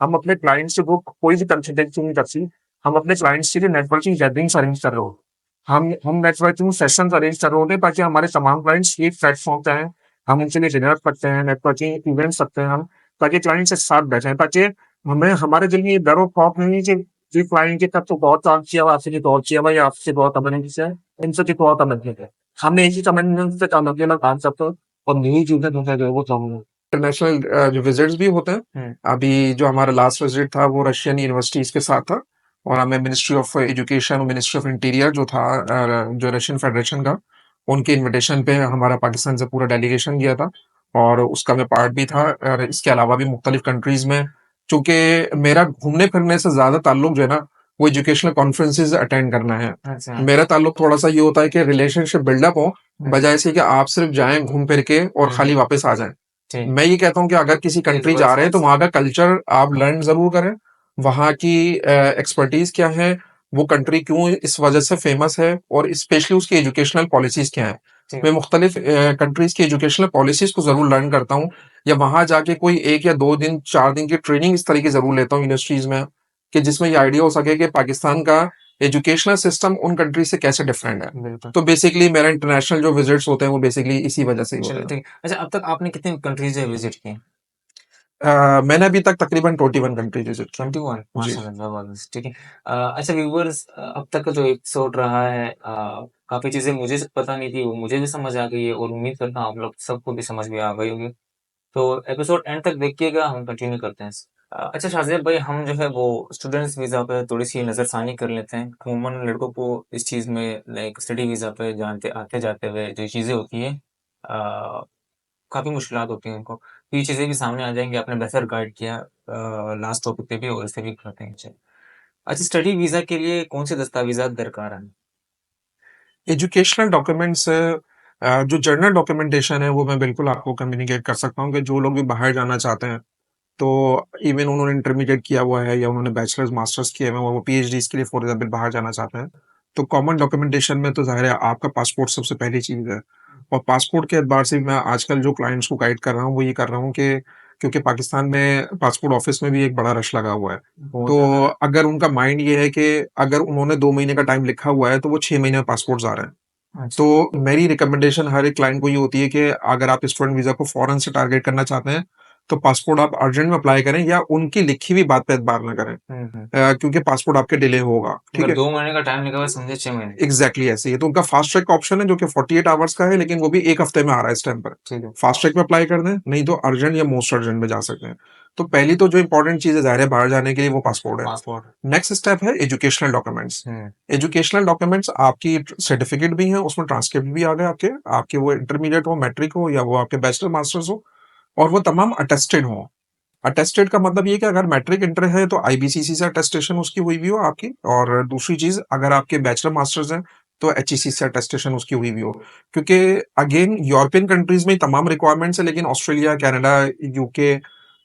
हम अपने क्लाइंट से वो कोई भी कंसल्टेंसी नहीं करती, हम अपने क्लाइंट्स के लिए नेटवर्किंग गैदरिंग्स अरेंज कर रहे हो, हम नेटवर्किंग सेशंस अरेंज कर रहे होते हैं ताकि हमारे तमाम क्लाइंट्स एक प्लेटफॉर्म पे आए। हम उनके लिए डिनर करते हैं, नेटवर्किंग इवेंट्स रखते हैं हम, ताकि क्लाइंट के साथ बैठें, ताकि हमें हमारे दिल में ये डर और खौफ नहीं है कि जी क्लाइंट के साथ तो बहुत काम किया हुआ, आपसे तो और किया हुआ, या आपसे बहुत कम्युनिटी से है, इनसे तो बहुत कम्युनिटी है। हमने इसी कम्युनिटी से काम किया ना काम सकते और नई चीजें जो है वो समझ इंटरनेशनल जो विजिट्स भी होते हैं। अभी जो हमारा लास्ट विजिट था वो रशियन यूनिवर्सिटीज के साथ था, और हमें मिनिस्ट्री ऑफ एजुकेशन और मिनिस्ट्री ऑफ इंटीरियर जो था जो रशियन फेडरेशन का, उनके इनविटेशन पे हमारा पाकिस्तान से पूरा डेलीगेशन गया था, और उसका मैं पार्ट भी था। और इसके अलावा भी मुख्तलिफ कंट्रीज में, चूंकि मेरा घूमने फिरने से ज्यादा ताल्लुक जो है ना वो एजुकेशनल कॉन्फ्रेंसेज अटेंड करना है। अच्छा। मेरा ताल्लुक थोड़ा सा ये होता है कि रिलेशनशिप बिल्डअप हो, बजाय से कि आप सिर्फ जाएं घूम फिर के और खाली वापस आ जाएं। ठीक। मैं ये कहता हूँ कि अगर किसी कंट्री जा रहे हैं तो वहां का कल्चर आप लर्न जरूर करें, वहां की एक्सपर्टीज क्या है, वो कंट्री क्यों इस वजह से फेमस है, और स्पेशली उसकी एजुकेशनल पॉलिसीज क्या है। ठीक। मैं मुख्तलिफ कंट्रीज की एजुकेशनल पॉलिसीज को जरूर लर्न करता हूँ, या वहां जाके कोई 1 या 2 दिन 4 दिन की ट्रेनिंग इस तरीके जरूर लेता हूँ यूनिवर्सिटीज में, कि जिसमें ये आइडिया हो सके कि पाकिस्तान का एजुकेशनल सिस्टम उन कंट्री से कैसे डिफरेंट है। बिल्कुल। तो बेसिकली मेरा इंटरनेशनल जो विजिट्स होते हैं वो बेसिकली इसी वजह से ही होते चलो हैं। ठीक। अच्छा, अब तक आपने कितनी कंट्रीज विजिट की? मैंने अभी तक तकरीबन 21 कंट्रीज विजिट की। 21। जी। माशाल्लाह, ज़बरदस्त। ठीक है। अच्छा व्यूअर्स, अब तक का जो एपिसोड रहा है, काफ़ी चीज़ें मुझे पता नहीं थी, वो मुझे भी समझ आ गई है, और उम्मीद करता हूँ आप लोग सबको भी समझ में आ गई होगी। तो एपिसोड एंड तक देखिएगा, हम कंटिन्यू करते हैं। अच्छा शाहज़ेब भाई, हम जो है वो स्टूडेंट्स वीज़ा पे थोड़ी-सी नज़रसानी कर लेते हैं। अमूमन लड़कों को इस चीज़ में, लाइक स्टडी वीज़ा पे जानते आते-जाते हुए जो चीज़ें होती हैं, काफ़ी मुश्किलात होती हैं उनको। तो ये चीज़ें भी सामने आ जाएँगी, आपने बेहतर गाइड किया लास्ट टॉपिक पे भी, और इस पे भी करते हैं। चलिए। अच्छा, स्टडी वीज़ा के लिए कौन-से दस्तावेज़ात दरकार हैं? एजुकेशनल डॉक्यूमेंट्स, जो जर्नल डॉक्यूमेंटेशन है वो मैं बिल्कुल आपको कम्युनिकेट कर सकता हूँ कि जो लोग भी बाहर जाना चाहते हैं, तो इवन उन्होंने इंटरमीडिएट किया हुआ है या उन्होंने बैचलर्स मास्टर्स किए हुए हैं, वो पीएचडीज के लिए फॉर एग्जाम्पल बाहर जाना चाहते हैं, तो कॉमन डॉक्यूमेंटेशन में तो जाहिर है आपका पासपोर्ट सबसे पहली चीज़ है। और पासपोर्ट के एतबार से भी मैं आजकल जो क्लाइंट्स को गाइड कर रहा हूँ वो ये कर रहा हूँ कि क्योंकि पाकिस्तान में पासपोर्ट ऑफिस में भी एक बड़ा रश लगा हुआ है, बहुत तो ज़्यादा। अगर उनका माइंड ये है कि अगर उन्होंने 2 महीने का टाइम लिखा हुआ है तो वो 6 महीने में पासपोर्ट आ रहे हैं। अच्छा। तो मेरी रिकमेंडेशन हर एक क्लाइंट को ये होती है कि अगर आप स्टूडेंट वीजा को फॉरेन से टारगेट करना चाहते हैं, तो पासपोर्ट आप अर्जेंट में अप्लाई करें या उनकी लिखी हुई बात पे एतबार ना करें, हुँ, हुँ। क्योंकि पासपोर्ट आपके डिले होगा, ठीक अगर है। 2 महीने का टाइम लिखा हुआ है, समझे 6 महीने। एग्जैक्टली ऐसे ही है। तो उनका फास्ट ट्रैक का ऑप्शन है जो कि 48 आवर्स का है, लेकिन वो भी एक हफ्ते में आ रहा है इस टाइम पर। ठीक है। फास्ट ट्रैक में अप्लाई कर दें, नहीं तो अर्जेंट या मोस्ट अर्जेंट में जा सकते हैं। तो पहली तो जो इंपॉर्टेंट चीज है जाहिर है बाहर जाने के लिए वो पासपोर्ट है। पासपोर्ट। नेक्स्ट स्टेप है एजुकेशनल डॉक्यूमेंट्स। हुँ। एजुकेशनल डॉक्यूमेंट्स आपकी सर्टिफिकेट भी है, उसमें ट्रांसक्रिप्ट भी आ गए आपके आपके वो इंटरमीडिएट हो, मैट्रिक हो, या वो आपके बैचलर मास्टर्स हो, और वो तमाम अटेस्टेड हो। अटेस्टेड का मतलब ये कि अगर मैट्रिक इंटर है तो आईबीसीसी से अटेस्टेशन उसकी हुई भी हो आपकी, और दूसरी चीज अगर आपके बैचलर मास्टर्स हैं तो एचईसी से अटेस्टेशन उसकी हुई भी हो। क्योंकि अगेन यूरोपियन कंट्रीज में तमाम रिक्वायरमेंट्स है, लेकिन ऑस्ट्रेलिया, कनाडा, यूके,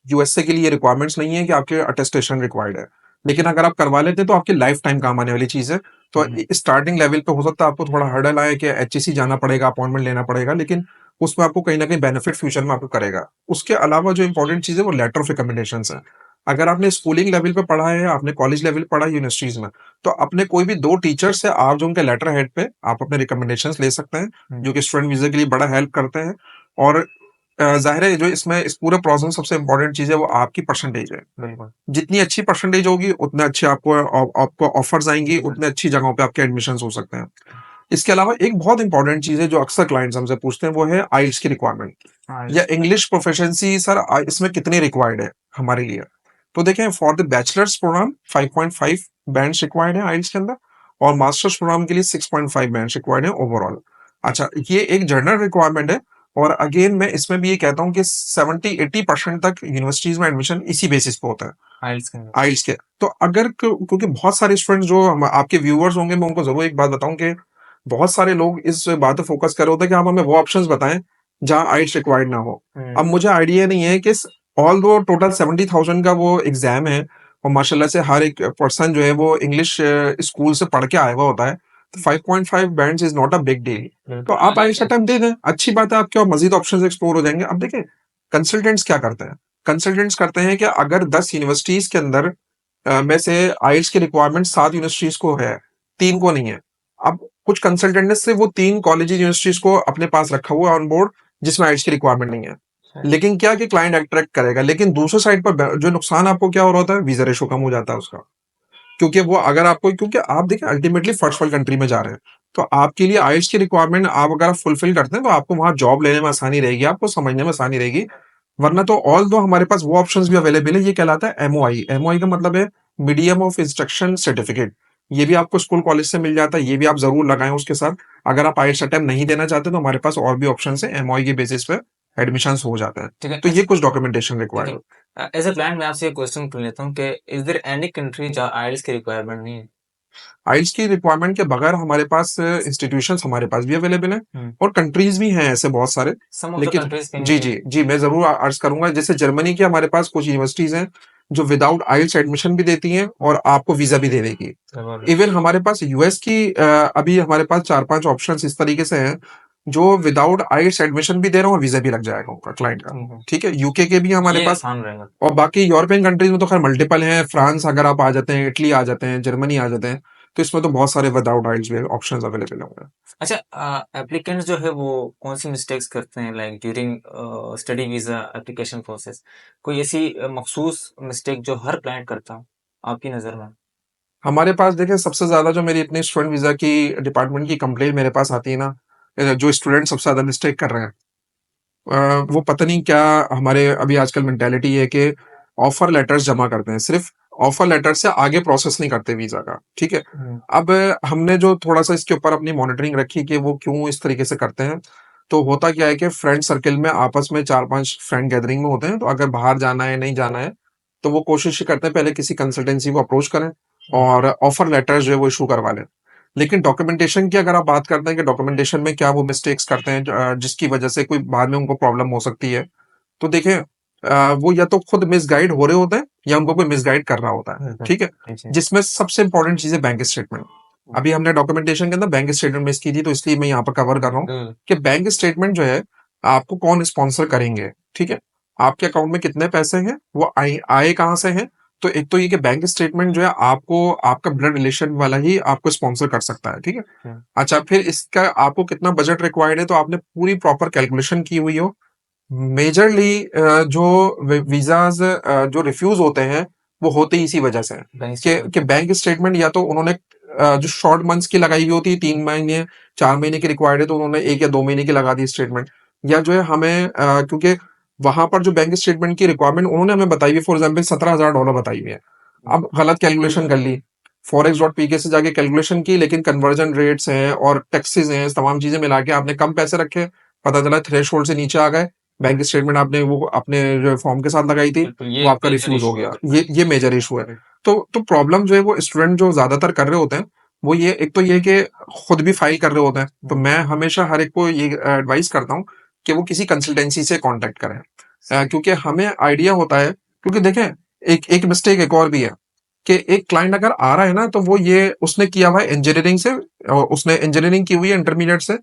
यूएसए के लिए रिक्वायरमेंट्स नहीं है कि आपके अटेस्टेशन रिक्वायर्ड है। लेकिन अगर आप करवा लेते हैं तो आपकी लाइफ टाइम काम आने वाली चीज है। तो स्टार्टिंग लेवल पे हो सकता है आपको थोड़ा हर्डल आए कि एचईसी जाना पड़ेगा, अपॉइंटमेंट लेना पड़ेगा, लेकिन उसमें आपको कहीं ना कहीं बेनिफिट फ्यूचर में आपको करेगा। उसके अलावा जो इंपॉर्टेंट चीज है वो लेटर ऑफ रिकमेंडेशन है। अगर आपने स्कूलिंग लेवल पे पढ़ा है, आपने कॉलेज लेवल पढ़ा है यूनिवर्सिटीज में, तो अपने कोई भी 2 टीचर से आप जो उनके लेटर हेड पे आप अपने रिकमेंडेशन ले सकते हैं, जो कि स्टूडेंट वीजा के लिए बड़ा हेल्प करते हैं। और जाहिर है जो इसमें इस पूरे प्रोसेस सबसे इंपॉर्टेंट चीज है वो आपकी परसेंटेज है। बिल्कुल। जितनी अच्छी परसेंटेज होगी उतने अच्छे आपको ऑफर्स आएंगी, उतने अच्छी जगहों पे आपके एडमिशन हो सकते हैं। इसके अलावा एक बहुत इंपॉर्टेंट चीज है जो अक्सर क्लाइंट्स हमसे पूछते हैं, वो है आइल्स की रिक्वायरमेंट हाँ, या इंग्लिश प्रोफिशिएंसी। सर इसमें कितनी रिक्वायर्ड है हमारे लिए? तो देखें, for the bachelors program 5.5 bands required है आइल्स के अंदर, और मास्टर्स प्रोग्राम के लिए 6.5 बैंड्स रिक्वायर्ड है ओवरऑल। अच्छा, ये एक जनरल रिक्वायरमेंट है। और अगेन मैं इसमें भी ये कहता हूँ कि 70-80% तक यूनिवर्सिटीज में एडमिशन इसी बेसिस पे होता है, आइल्स के अंदर। आइल्स के। तो अगर क्योंकि बहुत सारे स्टूडेंट्स जो आपके व्यूअर्स होंगे, मैं उनको जरूर एक बात बताऊं कि बहुत सारे लोग इस बात पे फोकस कर रहे होते हैं कि आप हमें वो ऑप्शंस बताएं जहां आइल्स रिक्वायर्ड ना हो। अब मुझे आइडिया नहीं है कि ऑल दो टोटल 70,000 का वो एग्जाम है, और माशाल्लाह से हर एक पर्सन जो है वो इंग्लिश स्कूल से पढ़ के आया हुआ होता है, तो 5.5 bands is not a big deal. तो आप आइल्स का टाइम दे दें, अच्छी बात है, आपके और मजीद ऑप्शंस एक्सप्लोर हो जाएंगे। अब देखें, कंसल्टेंट्स क्या करते हैं? कंसल्टेंट्स करते हैं कि अगर 10 यूनिवर्सिटीज के अंदर में से आइल्स की रिक्वायरमेंट 7 यूनिवर्सिटीज को है, 3 को नहीं है। अब कुछ कंसल्टेंट ने सिर्फ वो 3 कॉलेज यूनिवर्सिटीज को अपने पास रखा हुआ है ऑन बोर्ड जिसमें आइल्स की रिक्वायरमेंट नहीं है। लेकिन क्या कि क्लाइंट अट्रैक्ट करेगा, लेकिन दूसरे साइड पर जो नुकसान आपको क्या हो रहा होता है, वीजा रेशो कम हो जाता है उसका। क्योंकि वो अगर आपको, क्योंकि आप देखिए अल्टीमेटली फर्स्ट वर्ल्ड कंट्री में जा रहे हैं, तो आपके लिए आइल्स की रिक्वायरमेंट आप अगर फुलफिल करते हैं तो आपको वहां जॉब लेने में आसानी रहेगी, आपको समझने में आसानी रहेगी। वरना तो ऑल दो हमारे पास वो ऑप्शंस भी अवेलेबल है, ये कहलाता है एमओआई। एमओआई का मतलब है मीडियम ऑफ इंस्ट्रक्शन सर्टिफिकेट। ये भी आपको स्कूल कॉलेज से मिल जाता है, ये भी आप जरूर लगाएं उसके साथ। अगर आप आइल्स अटेम्प्ट नहीं देना चाहते तो हमारे पास और भी ऑप्शन है एमओआई के बेसिस पे, एडमिशंस हो जाते हैं। ठीक है। तो ये अच्छा, कुछ डॉक्यूमेंटेशन ठीक रिक्वायर्ड है। होता एज अ क्लाइंट मैं आपसे एक क्वेश्चन पूछ लेता हूँ कि इज देयर एनी कंट्री जहाँ आइल्स की रिक्वायरमेंट नहीं है? है। आइल्स की रिक्वायरमेंट के बगैर हमारे पास इंस्टीट्यूशंस हमारे पास भी अवेलेबल हैं और कंट्रीज भी हैं ऐसे बहुत सारे। सम ऑफ द लेकिन कंट्रीज कैन जी यू? जी जी, मैं जरूर अर्ज करूंगा। जैसे जर्मनी की हमारे पास कुछ यूनिवर्सिटीज हैं जो विदाउट आइल्स एडमिशन भी देती हैं और आपको वीजा भी दे देगी। इवन हमारे पास यूएस की अभी हमारे पास 4-5 ऑप्शंस इस तरीके से हैं जो विदाउट आइल्स एडमिशन भी दे रहे हैं और वीजा भी लग जाएगा उनका क्लाइंट का। ठीक है, यूके के भी हमारे ये पास। आसान रहेगा। और बाकी यूरोपियन कंट्रीज में तो खैर मल्टीपल हैं। फ्रांस अगर आप आ जाते हैं, इटली आ जाते हैं, जर्मनी आ जाते हैं, तो इसमें तो बहुत सारे विदाउट आइल्स भी ऑप्शंस अवेलेबल होंगे। अच्छा, एप्लीकेंट्स जो है वो कौन सी मिस्टेक्स करते हैं like during study visa application process? कोई ऐसी मखसूस मिस्टेक जो हर क्लाइंट करता हो आपकी नज़र में? हमारे पास देखिए, सबसे ज्यादा जो मेरी अपनी स्टूडेंट वीजा की डिपार्टमेंट की कंप्लेन मेरे पास आती है ना, जो स्टूडेंट सबसे ज्यादा मिस्टेक कर रहे हैं, वो पता नहीं क्या। हमारे अभी आजकल मेंटेलिटी है कि ऑफर लेटर्स जमा करते हैं, सिर्फ ऑफर लेटर से आगे प्रोसेस नहीं करते वीजा का। ठीक है, अब हमने जो थोड़ा सा इसके ऊपर अपनी मॉनिटरिंग रखी कि वो क्यों इस तरीके से करते हैं। तो होता क्या है कि फ्रेंड सर्कल में आपस में 4-5 फ्रेंड गैदरिंग में होते हैं, तो अगर बाहर जाना है, नहीं जाना है, तो वो कोशिश करते हैं पहले किसी कंसल्टेंसी को अप्रोच करें और ऑफर लेटर जो है वो इशू करवा लें। लेकिन डॉक्यूमेंटेशन की अगर आप बात करते हैं कि डॉक्यूमेंटेशन में क्या वो मिस्टेक्स करते हैं जिसकी वजह से कोई बाद में उनको प्रॉब्लम हो सकती है, तो देखें, वो या तो खुद मिसगाइड हो रहे होते हैं या उनको कोई मिसगाइड कर रहा होता है। ठीक है, जिसमें सबसे इंपॉर्टेंट चीज है बैंक स्टेटमेंट। अभी हमने डॉक्यूमेंटेशन के अंदर बैंक स्टेटमेंट मिस की थी, तो इसलिए मैं यहाँ पर कवर कर रहा हूँ कि बैंक स्टेटमेंट जो है आपको कौन स्पॉन्सर करेंगे। ठीक है, आपके अकाउंट में कितने पैसे हैं, वो आए आए कहाँ से हैं। तो एक तो ये कि बैंक स्टेटमेंट जो है आपको आपका ब्लड रिलेशन वाला ही आपको स्पॉन्सर कर सकता है। ठीक है, अच्छा, फिर इसका आपको कितना बजट रिक्वायर्ड है, तो आपने पूरी प्रॉपर कैलकुलेशन की हुई हो। मेजरली जो वीजाज जो रिफ्यूज होते हैं, वो होते ही इसी वजह से हैं कि बैंक स्टेटमेंट या तो उन्होंने जो शॉर्ट मंथ्स की लगाई हुई होती है, 3 महीने 4 महीने की रिक्वायर्ड है, तो उन्होंने 1 या 2 महीने की लगा दी स्टेटमेंट। या जो है हमें क्योंकि वहां पर जो बैंक स्टेटमेंट की रिक्वायरमेंट उन्होंने हमें बताई हुई, फॉर एग्जाम्पल $17,000 बताई हुई है। अब गलत कैलकुलेशन कर ली, forex.pk से जाके कैलकुलेशन की, लेकिन कन्वर्जन रेट्स हैं और टैक्सेस हैं, तमाम चीजें मिला के आपने कम पैसे रखे, पता चला थ्रेश होल्ड से नीचे आ गए, बैंक स्टेटमेंट आपने वो अपने जो फॉर्म के साथ लगाई थी वो आपका रिफ्यूज हो गया। ये मेजर इशू है। तो प्रॉब्लम जो है वो स्टूडेंट जो ज्यादातर कर रहे होते हैं, वो ये एक तो ये कि खुद भी फाइल कर रहे होते हैं। तो मैं हमेशा हर एक को ये एडवाइस करता हूँ कि वो किसी कंसल्टेंसी से कांटेक्ट करें, क्योंकि हमें आइडिया होता है। क्योंकि देखें, एक एक मिस्टेक एक और भी है कि एक क्लाइंट अगर आ रहा है ना, तो वो ये उसने किया हुआ है इंजीनियरिंग से, उसने इंजीनियरिंग की हुई है इंटरमीडिएट से,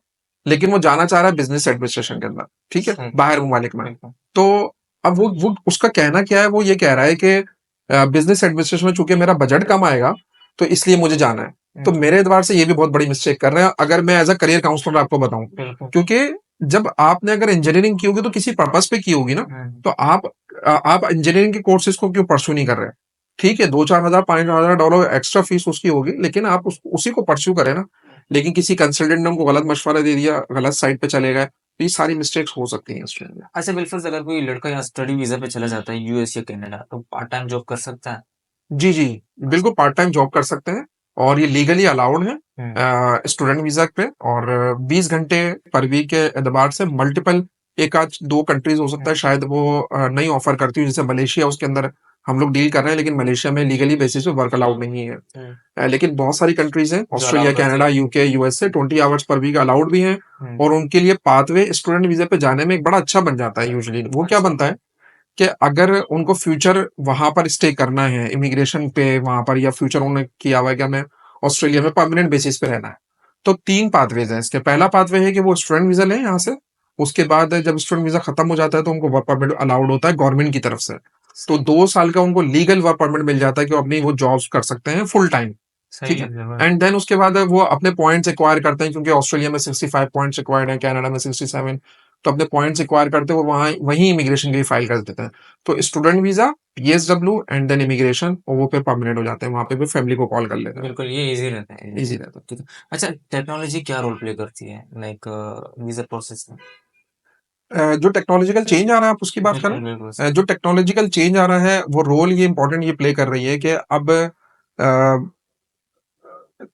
लेकिन वो जाना चाह रहा है बिजनेस एडमिनिस्ट्रेशन के अंदर। ठीक है, बाहर ममालिक में। तो अब वो उसका कहना क्या है, वो ये कह रहा है कि बिजनेस एडमिनिस्ट्रेशन में चूंकि मेरा बजट कम आएगा, तो इसलिए मुझे जाना है। तो मेरे एतबार से ये भी बहुत बड़ी मिस्टेक कर रहे हैं, अगर मैं एज अ करियर काउंसलर आपको बताऊं। क्योंकि जब आपने अगर इंजीनियरिंग की होगी तो किसी पर्पस पे की होगी ना, तो आप इंजीनियरिंग के कोर्सेज को क्यों परस्यू नहीं कर रहे? ठीक है, 2-4 हजार $5,000 एक्स्ट्रा फीस उसकी होगी, लेकिन आप उसी को परस्यू करें ना। लेकिन किसी कंसल्टेंट ने उनको गलत मशवरा दे दिया, गलत साइड पे चले गए, तो ये सारी मिस्टेक्स हो सकती हैं स्टूडेंट में। अच्छा बिल्कुल, अगर कोई लड़का यहाँ स्टडी वीजा पे चला जाता है यूएस या कनाडा, तो पार्ट टाइम जॉब कर सकता है? जी जी, बिल्कुल पार्ट टाइम जॉब कर सकते हैं और ये लीगली अलाउड है स्टूडेंट वीजा पे। और 20 घंटे पर वीक के एतबार से मल्टीपल, एक आध दो कंट्रीज हो सकता है शायद वो नहीं ऑफर करती हूँ, जैसे मलेशिया, उसके अंदर हम लोग डील कर रहे हैं, लेकिन मलेशिया में लीगली बेसिस पे वर्क अलाउड नहीं है। लेकिन बहुत सारी कंट्रीज हैं, Australia, Canada, UK, USA, 20 hours per week allowed भी हैं। और उनके लिए पाथवे स्टूडेंट वीजा पे जाने में एक बड़ा अच्छा बन जाता है। यूजुअली वो क्या बनता है कि अगर उनको फ्यूचर वहां पर स्टे करना है इमिग्रेशन पे वहां पर, या फ्यूचर उन्होंने किया हुआ है कि हमें ऑस्ट्रेलिया में परमानेंट बेसिस पे रहना है, तो 3 पाथवेज हैं इसके। पहला पाथवे है कि वो स्टूडेंट वीजा लें यहाँ से। उसके बाद जब स्टूडेंट वीजा खत्म हो जाता है तो उनको वर्क परमिट अलाउड होता है गवर्नमेंट की तरफ से। तो 2 साल का उनको लीगल वर्क परमिट मिल जाता है कि वो अपनी वो जॉब्स कर सकते हैं फुल टाइम। ठीक है, एंड देन उसके बाद वो अपने पॉइंट्स एक्वायर करते हैं, क्योंकि ऑस्ट्रेलिया में 65 पॉइंट्स एक्वायर्ड है, कनाडा में 67। तो अपने पॉइंट्स एक्वायर करते हैं और वहां वहीं इमिग्रेशन के लिए फाइल कर देते हैं। तो student visa, PSW and then immigration, और वो फिर परमानेंट हो जाते हैं, वहां पे भी फैमिली को कॉल कर लेते हैं। बिल्कुल, ये इजी रहता है। इजी रहता है। ठीक है। अच्छा, टेक्नोलॉजी क्या रोल प्ले करती है लाइक वीजा प्रोसेस में? जो टेक्नोलॉजिकल चेंज आ रहा है आप उसकी बात करें। जो टेक्नोलॉजिकल चेंज आ रहा है वो रोल ये इंपॉर्टेंट ये प्ले कर रही है कि अब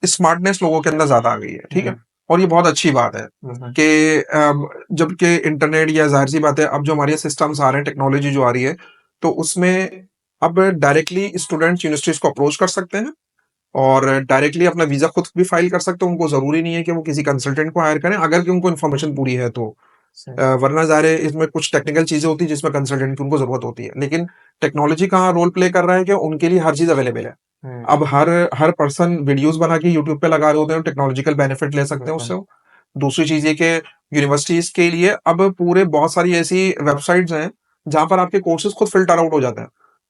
स्मार्टनेस लोगों के अंदर ज्यादा आ गई है। ठीक है, और ये बहुत अच्छी बात है कि जबकि इंटरनेट या ज़ाहिर सी बात है, अब जो हमारे सिस्टम्स आ रहे हैं, टेक्नोलॉजी जो आ रही है, तो उसमें अब डायरेक्टली स्टूडेंट्स यूनिवर्सिटीज़ को अप्रोच कर सकते हैं और डायरेक्टली अपना वीज़ा खुद भी फाइल कर सकते हैं। उनको ज़रूरी नहीं है कि वो किसी कंसल्टेंट को हायर करें, अगर कि उनको इन्फॉर्मेशन पूरी है तो। वरना ज़ाहिर है इसमें कुछ टेक्निकल चीज़ें होती हैं जिसमें कंसल्टेंट की उनको ज़रूरत होती है। लेकिन टेक्नोलॉजी कहाँ रोल प्ले कर रहा है कि उनके लिए हर चीज़ अवेलेबल है। अब हर पर्सन वीडियोज़ बना के यूट्यूब पे लगा रहे होते हैं, टेक्नोलॉजिकल बेनिफिट ले सकते हैं उससे। दूसरी चीज़ ये कि यूनिवर्सिटीज़ के लिए अब पूरे बहुत सारी ऐसी वेबसाइट्स हैं, जहाँ पर आपके कोर्सेज़ खुद फ़िल्टर आउट हो जाते हैं।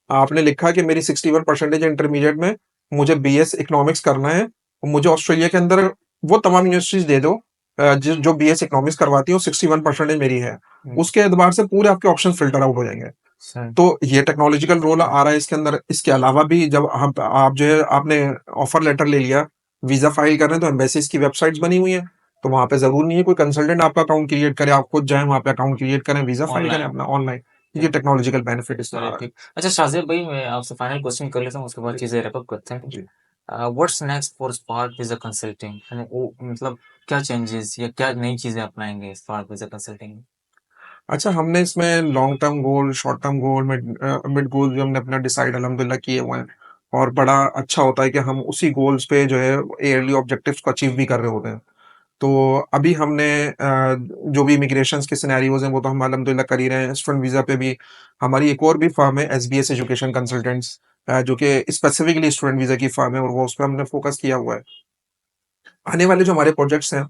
आपने लिखा कि मेरी 61% है इंटरमीडिएट में, मुझे बीएस इकोनॉमिक्स करना है, मुझे ऑस्ट्रेलिया के अंदर वो तमाम यूनिवर्सिटीज़ दे दो जो बीएस इकोनॉमिक्स करवाती है, 61% मेरी है। उसके एतबार से पूरे आपके ऑप्शन फ़िल्टर आउट हो जाएँगे। तो ये टेक्नोलॉजिकल रोल आ रहा है इसके अंदर। इसके अलावा भी जब हम आप जो है आपने ऑफर लेटर ले लिया, वीज़ा फाइल कर रहे हैं, तो एम्बेसीज़ की वेबसाइट्स बनी हुई हैं। तो वहाँ पे ज़रूरी नहीं है कोई कंसल्टेंट आपका अकाउंट क्रिएट करे, आप खुद जाएँ वहाँ पे अकाउंट क्रिएट करें, वीज़ा फाइल करें अपना ऑनलाइन। ये टेक्नोलॉजिकल बेनिफिट इसमें आ रहा ठीक। अच्छा शाज़िब भाई, मैं आपसे फाइनल क्वेश्चन कर लेता हूँ, उसके बाद चीज़ें रैप अप करते है। हैं। जी। What's next for spark visa consulting? यानी वो मतलब क्या चेंजेस या क्या नई चीज़ें अपनाएँगे स्पार्क वीज़ा कंसल्टिंग में? अच्छा, हमने इसमें long term goal, short term goal, mid goal भी हमने अपना डिसाइड अल्हम्दुलिल्लाह किए हुए हैं और बड़ा अच्छा होता है कि हम उसी गोल्स पे जो है ईयरली ऑब्जेक्टिव्स को अचीव भी कर रहे होते हैं। तो अभी हमने जो भी इमिग्रेशंस के सिनेरियोज़ हैं, वो तो हम अल्हम्दुलिल्लाह कर ही रहे हैं। स्टूडेंट वीज़ा पे भी हमारी एक और भी फ़र्म है एसबीएस एजुकेशन कंसल्टेंट्स, जो कि स्पेसिफिकली स्टूडेंट वीज़ा की फ़र्म है और वो उस पे हमने फ़ोकस किया हुआ है। आने वाले जो हमारे प्रोजेक्ट्स हैं,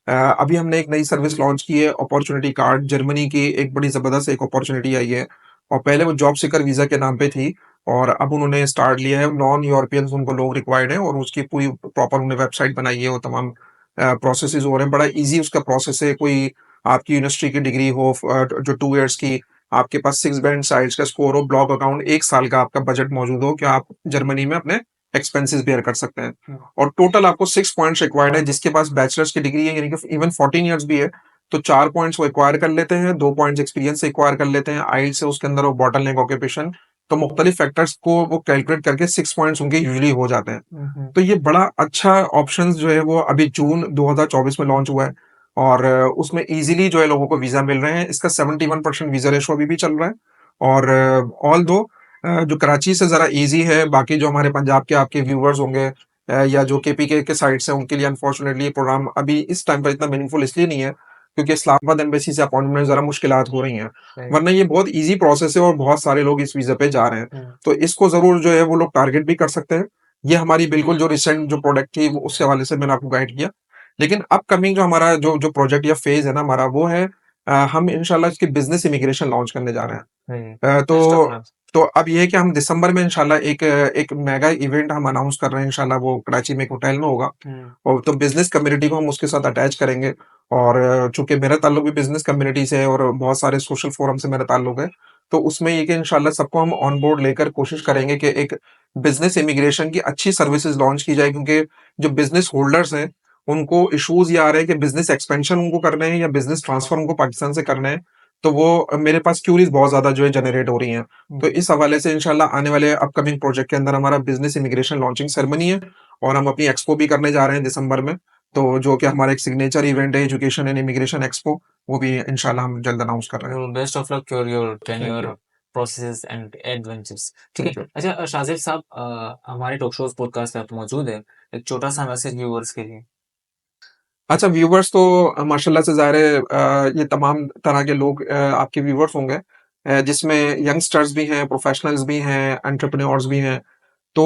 अभी हमने एक नई सर्विस लॉन्च की है अपॉर्चुनिटी कार्ड। जर्मनी की एक बड़ी ज़बरदस्त एक अपॉर्चुनिटी आई है और पहले वो जॉब सीकर वीज़ा के नाम पे थी और अब उन्होंने स्टार्ट लिया है, नॉन यूरोपियंस उनको लोग रिक्वायर्ड हैं और उसकी पूरी प्रॉपर उन्होंने वेबसाइट बनाई है, वो तमाम प्रोसेसेस हो रहे हैं। बड़ा ईज़ी उसका प्रोसेस है। कोई आपकी यूनिवर्सिटी की डिग्री हो, जो 2 इयर्स की, आपके पास 6 बैंड साइट्स का स्कोर हो, ब्लॉक अकाउंट, 1 साल का आपका बजट मौजूद हो कि आप जर्मनी में अपने एक्सपेंसेस बेयर कर सकते हैं। और टोटल आपको 6 पॉइंट्स रिक्वायर्ड है। जिसके पास बैचलर्स की डिग्री है, यानी कि इवन 14 इयर्स भी है, तो 4 पॉइंट्स वो एक्वायर कर लेते हैं, 2 पॉइंट्स एक्सपीरियंस से एक्वायर कर लेते हैं, आइल्स से उसके अंदर वो बॉटलनेक ऑक्यूपेशन, तो मुख्तलिफ फैक्टर्स को वो कैलकुलेट करके 6 पॉइंट्स उनके यूजुअली हो जाते हैं। तो ये बड़ा अच्छा ऑप्शंस जो है वो अभी जून 2024 में लॉन्च हुआ है और उसमें इजीली जो है लोगों को वीजा मिल रहे हैं। इसका 71% वीजा रेशो अभी भी चल रहा है और ऑल दो जो कराची से जरा इजी है, बाकी जो हमारे पंजाब के आपके व्यूअर्स होंगे या जो केपीके के साइड से, उनके लिए अनफॉर्चुनेटली ये प्रोग्राम अभी इस टाइम पर इतना मीनिंगफुल इसलिए नहीं है क्योंकि इस्लामाबाद एम्बेसी से अपॉइंटमेंट जरा मुश्किलात हो रही हैं। वरना ये बहुत इजी प्रोसेस है और बहुत सारे लोग इस वीजा पे जा रहे हैं। तो इसको जरूर जो है वो लोग टारगेट भी कर सकते हैं। ये हमारी बिल्कुल जो रिसेंट जो प्रोडक्ट थी उसके हवाले से मैंने आपको गाइड किया। लेकिन अपकमिंग जो हमारा जो जो प्रोजेक्ट या फेज है ना हमारा, वो है हम इंशाल्लाह इसकी बिजनेस इमिग्रेशन लॉन्च करने जा रहे हैं। तो अब ये है कि हम दिसंबर में इंशाल्लाह एक मेगा इवेंट हम अनाउंस कर रहे हैं। इंशाल्लाह वो कराची में एक होटल में होगा और तो बिजनेस कम्युनिटी को हम उसके साथ अटैच करेंगे और चूंकि मेरा ताल्लुक भी बिजनेस कम्युनिटी से है और बहुत सारे सोशल फोरम से मेरा ताल्लुक है, तो उसमें ये कि इंशाल्लाह सबको हम ऑन बोर्ड लेकर कोशिश करेंगे कि एक बिजनेस इमिग्रेशन की अच्छी सर्विसेज लॉन्च की जाए, क्योंकि जो बिजनेस होल्डर्स हैं उनको इश्यूज ये आ रहे हैं कि बिजनेस एक्सपेंशन उनको करने हैं या बिजनेस ट्रांसफर उनको पाकिस्तान से करने हैं। तो वो मेरे पास क्यूरीज बहुत ज्यादा जो है जनरेट हो रही हैं। तो इस हवाले से इंशाल्लाह आने वाले अपकमिंग प्रोजेक्ट के अंदर हमारा बिजनेस इमिग्रेशन लॉन्चिंग सेरेमनी है और हम अपनी एक्सपो भी करने जा रहे हैं दिसंबर में। तो जो कि हमारा एक सिग्नेचर इवेंट है, एजुकेशन एंड इमिग्रेशन एक्सपो, वो भी इंशाल्लाह हम जल्द अनाउंस कर रहे हैं। Best of luck for your thank tenure you. Process and adventures. ठीक थैंक है। यू। अच्छा शाजिब साहब, हमारे टॉक शोज पॉडकास्ट पे आप मौजूद है, एक छोटा सा मैसेज व्यूअर्स के लिए। अच्छा, व्यूवर्स तो माशाल्लाह से ज़ाहिर है ये तमाम तरह के लोग आपके व्यूवर्स होंगे, जिसमें यंगस्टर्स भी हैं, प्रोफेशनल्स भी हैं, एंटरप्रेन्योर्स भी हैं। तो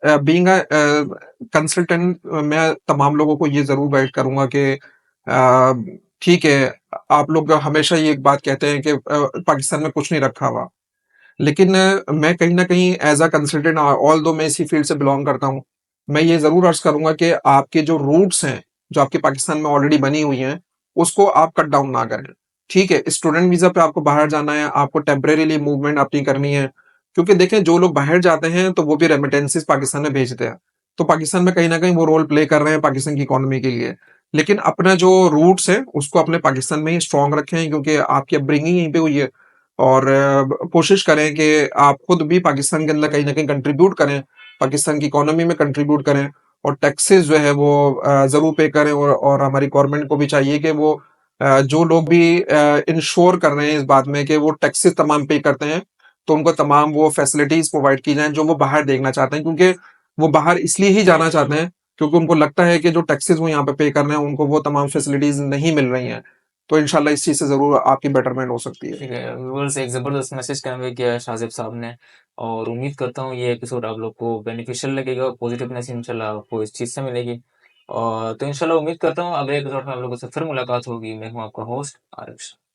बीइंग अ कंसल्टेंट, मैं तमाम लोगों को ये ज़रूर गाइड करूँगा कि ठीक है, आप लोग हमेशा ये एक बात कहते हैं कि पाकिस्तान में कुछ नहीं रखा हुआ। लेकिन मैं कहीं न कहीं एज़ अ कंसल्टेंट, ऑल्दो मैं इसी फील्ड से बिलॉन्ग करता हूँ, मैं ये ज़रूर अर्ज़ करूँगा कि आपके जो रूट्स हैं, जो आपके पाकिस्तान में ऑलरेडी बनी हुई हैं, उसको आप कट डाउन ना करें। ठीक है, स्टूडेंट वीज़ा पे आपको बाहर जाना है, आपको टेम्परेरीली मूवमेंट अपनी करनी है, क्योंकि देखें जो लोग बाहर जाते हैं, तो वो भी रेमिटेंसेस पाकिस्तान में भेजते हैं। तो पाकिस्तान में कहीं न कहीं वो रोल प्ले कर रहे हैं पाकिस्तान की इकोनॉमी के लिए। लेकिन अपना जो रूट्स है, उसको अपने पाकिस्तान में ही स्ट्रॉन्ग रखें, क्योंकि आपकी अपब्रिंगिंग यहीं पे हुई है। और कोशिश करें कि आप खुद भी पाकिस्तान के अंदर कहीं न कहीं कंट्रीब्यूट करें, पाकिस्तान की इकोनॉमी में कंट्रीब्यूट करें और टैक्सेस जो है वो ज़रूर पे करें और हमारी गवर्नमेंट को भी चाहिए कि वो जो लोग भी इंश्योर कर रहे हैं इस बात में कि वो टैक्सेस तमाम पे करते हैं, तो उनको तमाम वो फैसिलिटीज़ प्रोवाइड की जाएँ जो वो बाहर देखना चाहते हैं। क्योंकि वो बाहर इसलिए ही जाना चाहते हैं क्योंकि उनको लगता है कि जो टैक्सेस वो यहाँ पे कर रहे हैं, उनको वो तमाम फैसिलिटीज़ नहीं मिल रही हैं। तो इंशाल्लाह इस चीज़ से ज़रूर आपकी बेटरमेंट हो सकती है। ठीक है, व्यूअर्स एक ज़बरदस्त मैसेज कन्वे किया है शाहज़ेब साहब ने और उम्मीद करता हूँ ये एपिसोड आप लोग को बेनिफिशियल लगेगा, पॉजिटिवनेस इंशाल्लाह आपको इस चीज़ से मिलेगी। और तो इंशाल्लाह उम्मीद करता हूँ अगले एपिसोड में आप लोगों से फिर मुलाकात होगी। मैं हूँ आपका होस्ट आरिफ।